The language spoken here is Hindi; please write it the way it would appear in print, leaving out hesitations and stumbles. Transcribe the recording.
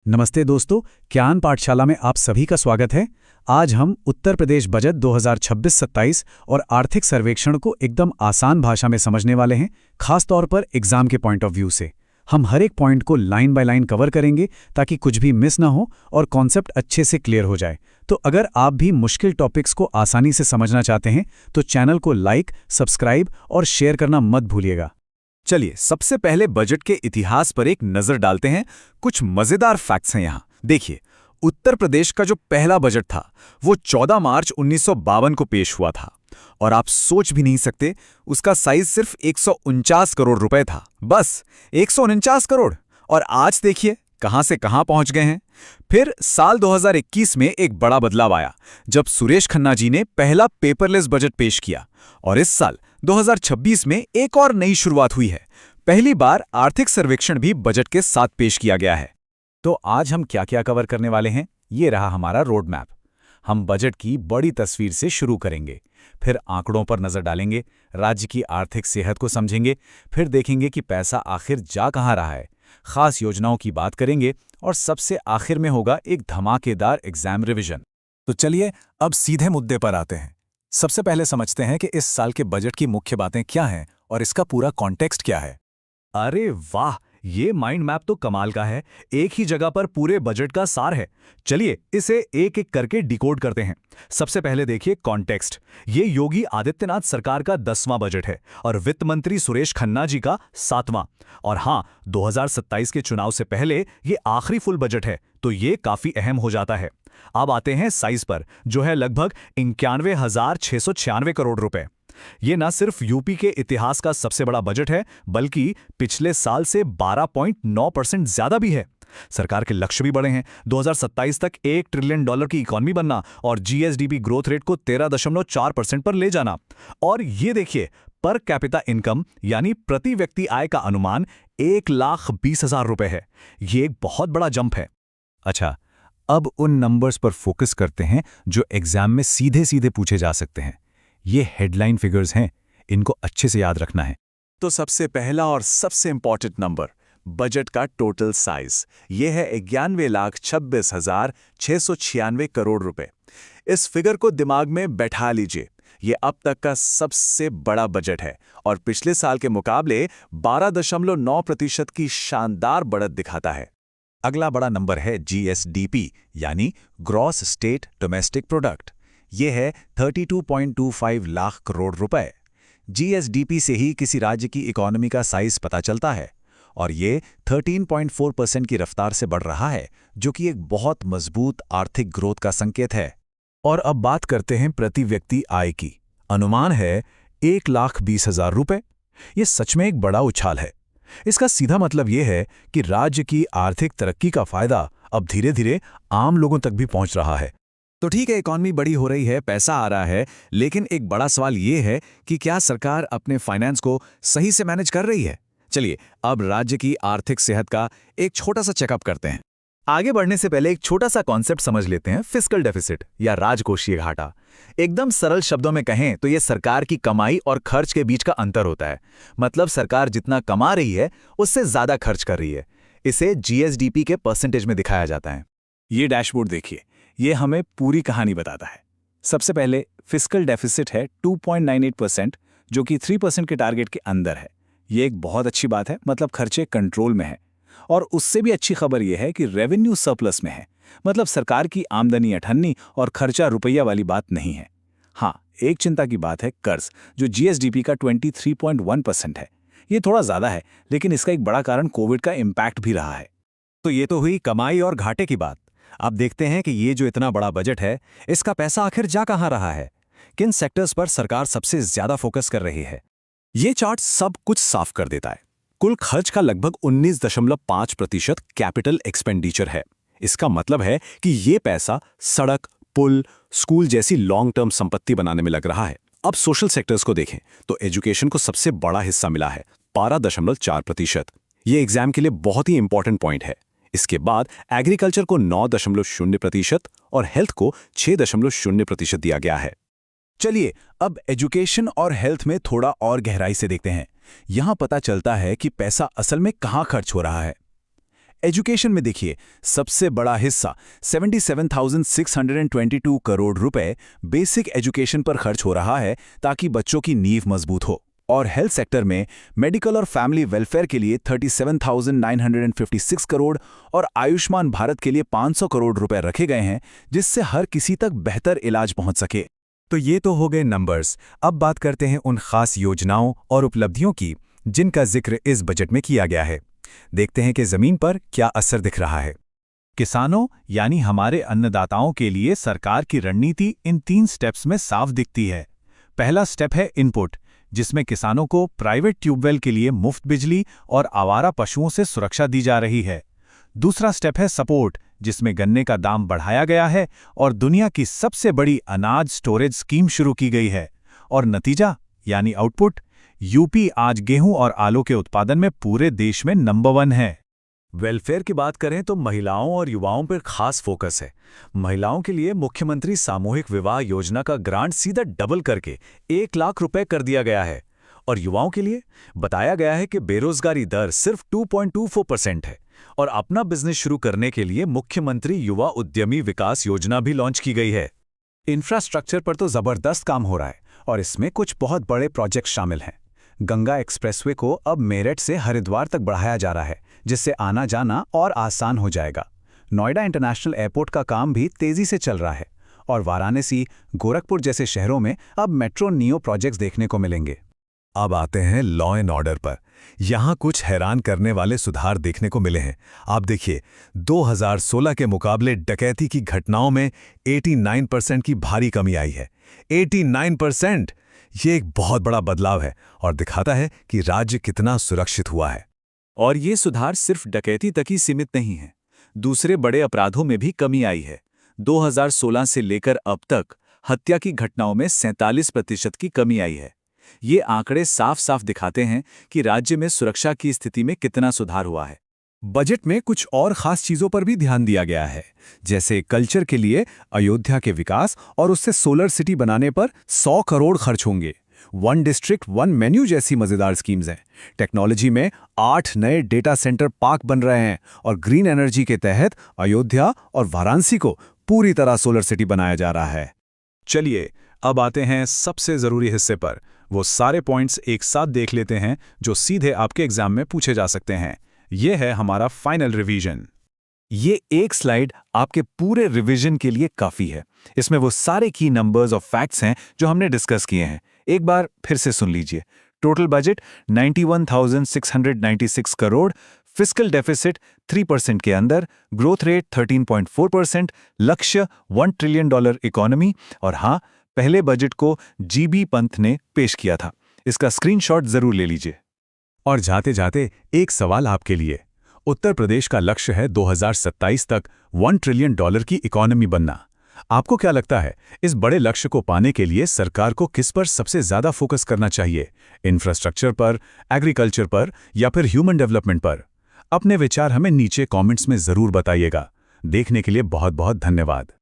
नमस्ते दोस्तों, ज्ञान पाठशाला में आप सभी का स्वागत है। आज हम उत्तर प्रदेश बजट 2026-27 और आर्थिक सर्वेक्षण को एकदम आसान भाषा में समझने वाले हैं, खास तौर पर एग्जाम के पॉइंट ऑफ व्यू से। हम हर एक पॉइंट को लाइन बाय लाइन कवर करेंगे ताकि कुछ भी मिस ना हो और कॉन्सेप्ट अच्छे से क्लियर हो जाए। तो अगर आप भी मुश्किल टॉपिक्स को आसानी से समझना चाहते हैं तो चैनल को लाइक, सब्सक्राइब और शेयर करना मत भूलिएगा। चलिए सबसे पहले बजट के इतिहास पर एक नजर डालते हैं। कुछ मजेदार फैक्ट्स हैं यहाँ। देखिए, उत्तर प्रदेश का जो पहला बजट था वो 14 मार्च 1952 को पेश हुआ था और आप सोच भी नहीं सकते उसका साइज सिर्फ 149 करोड़ रुपए था। बस 149 करोड़। और आज देखिए कहां से कहां पहुंच गए हैं। फिर साल 2021 में एक बड़ा बदलाव आया जब सुरेश खन्ना जी ने पहला पेपरलेस बजट पेश किया। और इस साल 2026 में एक और नई शुरुआत हुई है। पहली बार आर्थिक सर्वेक्षण भी बजट के साथ पेश किया गया है। तो आज हम क्या क्या कवर करने वाले हैं, ये रहा हमारा रोड मैप। हम बजट की बड़ी तस्वीर से शुरू करेंगे, फिर आंकड़ों पर नजर डालेंगे, राज्य की आर्थिक सेहत को समझेंगे, फिर देखेंगे कि पैसा आखिर जा कहां रहा है, खास योजनाओं की बात करेंगे और सबसे आखिर में होगा एक धमाकेदार एग्जाम रिवीजन। तो चलिए अब सीधे मुद्दे पर आते हैं। सबसे पहले समझते हैं कि इस साल के बजट की मुख्य बातें क्या हैं और इसका पूरा कॉन्टेक्स्ट क्या है। अरे वाह, ये माइंड मैप तो कमाल का है। एक ही जगह पर पूरे बजट का सार है। चलिए इसे एक एक करके डिकोड करते हैं। सबसे पहले देखिए कॉन्टेक्स्ट। ये योगी आदित्यनाथ सरकार का 10वां बजट है और वित्त मंत्री सुरेश खन्ना जी का 7वां। और हाँ, 2027 के चुनाव से पहले ये आखिरी फुल बजट है, तो ये काफी अहम हो जाता है। अब आते हैं साइज पर, जो है लगभग 91,696 करोड़ रुपए। ये न सिर्फ यूपी के इतिहास का सबसे बड़ा बजट है, बल्कि पिछले साल से 12.9% ज्यादा भी है। सरकार के लक्ष्य भी बड़े हैं। 2027 तक $1 ट्रिलियन की इकॉनमी बनना और जीएसडीपी ग्रोथ रेट को 13.4% पर ले जाना। और ये देखिए, पर कैपिटा इनकम यानी प्रति व्यक्ति आय का अनुमान 1,20,000 रुपए है। ये एक बहुत बड़ा जंप है। अच्छा, अब उन नंबर्स पर फोकस करते हैं जो एग्जाम में सीधे सीधे पूछे जा सकते हैं। ये हेडलाइन फिगर्स हैं, इनको अच्छे से याद रखना है। तो सबसे पहला और सबसे इंपॉर्टेंट नंबर, बजट का टोटल साइज। ये है 91,26,696 करोड़ रुपए। इस फिगर को दिमाग में बैठा लीजिए। ये अब तक का सबसे बड़ा बजट है और पिछले साल के मुकाबले 12.9% की शानदार बढ़त दिखाता है। अगला बड़ा नंबर है जीएसडीपी यानी ग्रॉस स्टेट डोमेस्टिक प्रोडक्ट। ये है 32.25 लाख करोड़ रुपए। जीएसडीपी से ही किसी राज्य की इकोनॉमी का साइज पता चलता है और ये 13.4% की रफ्तार से बढ़ रहा है, जो कि एक बहुत मजबूत आर्थिक ग्रोथ का संकेत है। और अब बात करते हैं प्रति व्यक्ति आय की। अनुमान है 1,20,000 रुपए। ये सच में एक बड़ा उछाल है। इसका सीधा मतलब यह है कि राज्य की आर्थिक तरक्की का फायदा अब धीरे धीरे आम लोगों तक भी पहुंच रहा है। तो ठीक है, इकॉनमी बड़ी हो रही है, पैसा आ रहा है, लेकिन एक बड़ा सवाल ये है कि क्या सरकार अपने फाइनेंस को सही से मैनेज कर रही है? चलिए अब राज्य की आर्थिक सेहत का एक छोटा सा चेकअप करते हैं। आगे बढ़ने से पहले एक छोटा सा कॉन्सेप्ट समझ लेते हैं, फिस्कल डेफिसिट या राजकोषीय घाटा। एकदम सरल शब्दों में कहें तो ये सरकार की कमाई और खर्च के बीच का अंतर होता है। मतलब सरकार जितना कमा रही है उससे ज्यादा खर्च कर रही है। इसे जीएसडीपी के परसेंटेज में दिखाया जाता है। ये डैशबोर्ड देखिए, ये हमें पूरी कहानी बताता है। सबसे पहले फिस्कल डेफिसिट है 2.98%, जो कि 3% के टारगेट के अंदर है। ये एक बहुत अच्छी बात है, मतलब खर्चे कंट्रोल में है। और उससे भी अच्छी खबर यह है कि रेवेन्यू सरप्लस में है, मतलब सरकार की आमदनी अठन्नी और खर्चा रुपया वाली बात नहीं है। हाँ, एक चिंता की बात है कर्ज, जो जीएसडीपी का 23.1% है। ये थोड़ा ज्यादा है, लेकिन इसका एक बड़ा कारण कोविड का इम्पैक्ट भी रहा है। तो ये तो हुई कमाई और घाटे की बात। अब देखते हैं कि ये जो इतना बड़ा बजट है, इसका पैसा आखिर जा कहां रहा है, किन सेक्टर्स पर सरकार सबसे ज्यादा फोकस कर रही है। ये चार्ट सब कुछ साफ कर देता है। कुल खर्च का लगभग 19.5% कैपिटल एक्सपेंडिचर है। इसका मतलब है कि ये पैसा सड़क, पुल, स्कूल जैसी लॉन्ग टर्म संपत्ति बनाने में लग रहा है। अब सोशल सेक्टर्स को देखें तो एजुकेशन को सबसे बड़ा हिस्सा मिला है, 12.4%। ये एग्जाम के लिए बहुत ही इंपॉर्टेंट पॉइंट है। इसके बाद एग्रीकल्चर को 9.0% और हेल्थ को 6.0% दिया गया है। चलिए अब एजुकेशन और हेल्थ में थोड़ा और गहराई से देखते हैं। यहां पता चलता है कि पैसा असल में कहां खर्च हो रहा है। एजुकेशन में देखिए, सबसे बड़ा हिस्सा 77,622 करोड़ रुपए बेसिक एजुकेशन पर खर्च हो रहा है ताकि बच्चों की नींव मजबूत हो। और हेल्थ सेक्टर में मेडिकल और फैमिली वेलफेयर के लिए 37,956 करोड़ और आयुष्मान भारत के लिए 500 करोड़ रुपए रखे गए हैं, जिससे हर किसी तक बेहतर इलाज पहुंच सके। तो ये तो हो गए नंबर्स। अब बात करते हैं उन खास योजनाओं और उपलब्धियों की जिनका जिक्र इस बजट में किया गया है। देखते हैं कि जमीन पर क्या असर दिख रहा है। किसानों यानी हमारे अन्नदाताओं के लिए सरकार की रणनीति इन 3 स्टेप्स में साफ दिखती है। पहला स्टेप है इनपुट, जिसमें किसानों को प्राइवेट ट्यूबवेल के लिए मुफ्त बिजली और आवारा पशुओं से सुरक्षा दी जा रही है। दूसरा स्टेप है सपोर्ट, जिसमें गन्ने का दाम बढ़ाया गया है और दुनिया की सबसे बड़ी अनाज स्टोरेज स्कीम शुरू की गई है। और नतीजा यानी आउटपुट, यूपी आज गेहूं और आलू के उत्पादन में पूरे देश में नंबर 1 है। वेलफेयर की बात करें तो महिलाओं और युवाओं पर खास फोकस है। महिलाओं के लिए मुख्यमंत्री सामूहिक विवाह योजना का ग्रांट सीधा डबल करके 1 लाख रुपए कर दिया गया है। और युवाओं के लिए बताया गया है कि बेरोजगारी दर सिर्फ 2.24% है। और अपना बिजनेस शुरू करने के लिए मुख्यमंत्री युवा उद्यमी विकास योजना भी लॉन्च की गई है। इंफ्रास्ट्रक्चर पर तो जबरदस्त काम हो रहा है और इसमें कुछ बहुत बड़े प्रोजेक्ट शामिल हैं। गंगा एक्सप्रेसवे को अब मेरठ से हरिद्वार तक बढ़ाया जा रहा है, जिससे आना जाना और आसान हो जाएगा। नोएडा इंटरनेशनल एयरपोर्ट का काम भी तेजी से चल रहा है और वाराणसी, गोरखपुर जैसे शहरों में अब मेट्रो नियो प्रोजेक्ट्स देखने को मिलेंगे। अब आते हैं लॉ एंड ऑर्डर पर। यहाँ कुछ हैरान करने वाले सुधार देखने को मिले हैं। आप देखिए, 2016 के मुकाबले डकैती की घटनाओं में 89% की भारी कमी आई है। 89%! ये एक बहुत बड़ा बदलाव है और दिखाता है कि राज्य कितना सुरक्षित हुआ है। और ये सुधार सिर्फ डकैती तक ही सीमित नहीं है। दूसरे बड़े अपराधों में भी कमी आई है। 2016 से लेकर अब तक हत्या की घटनाओं में 47% की कमी आई है। ये आंकड़े साफ साफ दिखाते हैं कि राज्य में सुरक्षा की स्थिति में कितना सुधार हुआ है। बजट में कुछ और खास चीजों पर भी ध्यान दिया गया है, जैसे कल्चर के लिए अयोध्या के विकास और उससे सोलर सिटी बनाने पर 100 करोड़ खर्च होंगे। 1 डिस्ट्रिक्ट 1 मेन्यू जैसी मजेदार स्कीम्स हैं। टेक्नोलॉजी में 8 नए डेटा सेंटर पार्क बन रहे हैं और ग्रीन एनर्जी के तहत अयोध्या और वाराणसी को पूरी तरह सोलर सिटी बनाया जा रहा है। चलिए अब आते हैं सबसे जरूरी हिस्से पर। वो सारे पॉइंट्स एक साथ देख लेते हैं जो सीधे आपके एग्जाम में पूछे जा सकते हैं। ये है हमारा फाइनल रिवीजन। ये एक स्लाइड आपके पूरे रिवीजन के लिए काफी है। इसमें वो सारे की नंबर्स और फैक्ट्स हैं जो हमने डिस्कस किए हैं। एक बार फिर से सुन लीजिए। Total budget 91,696 crore, fiscal deficit 3% के अंदर, ग्रोथ रेट 13.4%, लक्ष्य $1 ट्रिलियन इकोनॉमी। और हाँ, पहले बजट को जीबी पंत ने पेश किया था। इसका स्क्रीनशॉट जरूर ले लीजिए। और जाते जाते एक सवाल आपके लिए। उत्तर प्रदेश का लक्ष्य है 2027 तक $1 ट्रिलियन की इकोनॉमी बनना। आपको क्या लगता है, इस बड़े लक्ष्य को पाने के लिए सरकार को किस पर सबसे ज्यादा फोकस करना चाहिए? इंफ्रास्ट्रक्चर पर, एग्रीकल्चर पर या फिर ह्यूमन डेवलपमेंट पर? अपने विचार हमें नीचे कमेंट्स में जरूर बताइएगा। देखने के लिए बहुत बहुत धन्यवाद।